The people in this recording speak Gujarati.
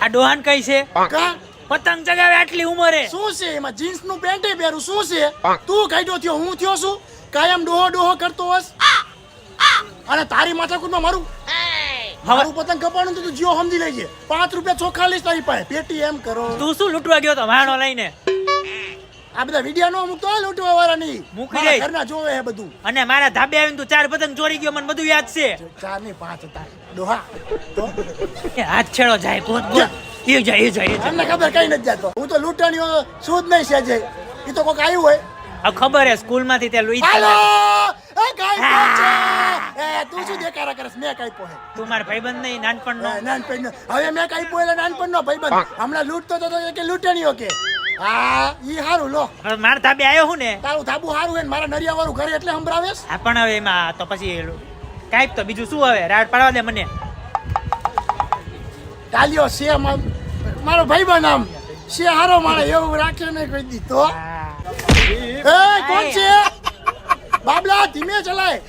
આ ડોહાન કઈ છે કા પતંગ ચગાવે આટલી ઉંમરે શું છે એમાં જીન્સ નું પેન્ટ પહેરું શું છે તું કાઢ્યો થયો હું થયો છું કાયમ ડોહો કરતો હોસ અને તારી માથાકૂટમાં મારું પતંગ કપાણું તો તું જીઓ સમજી લેજે 5 રૂપિયા ચોખ્ખા લઈશ તારી પાસે પેટી એમ કરો તું શું લૂંટવા ગયો તો વાણો લઈને આ બધા વિડિયો નો મૂકતો લૂંટવા વાળા નહીં મૂકી દે. ઘરના જોવે હે બધું અને મારા ધાબે આવીને તું 4 પતંગ ચોરી ગયો મને બધું યાદ છે 4 નહીં 5 હતા ડોહા તો એ હાથ છેડો જાય ગોત ગોત એ જાય અમને ખબર કઈ નથી જાતો હું તો લૂંટણીઓ શું જ નહીં સેજે એ તો કોક આવ્યું હોય આ ખબર હે સ્કૂલ માંથી તે લઈ હાલો એ કાઈ પહોંચે એ તું શું દેખાડા કરસ મેં કાઈ પહોંચે તું મારા ભાઈબંધ નહીં નાનપણનો નાનપણ હવે મેં કાઈ પહોંચેલા નાનપણનો ભાઈબંધ હમણાં લૂંટતો તો કે લૂંટણીઓ કે હા ઈ હારું લો હવે મારા ધાબે આવ્યો હું ને તારું ધાબુ હારું હે ને મારા નરિયા વાળું ઘરે એટલે સંભળાવેશ આ પણ હવે એમાં તો પછી કાંઈક તો બીજું શું હવે રાડ પાડવા દે મને ટાલ્યો છે મારો ભાઈબંધ આમ છે હારો મારે એવું રાખે ને કોઈ દી તો એ કોણ છે બાબલા ધીમે ચલાય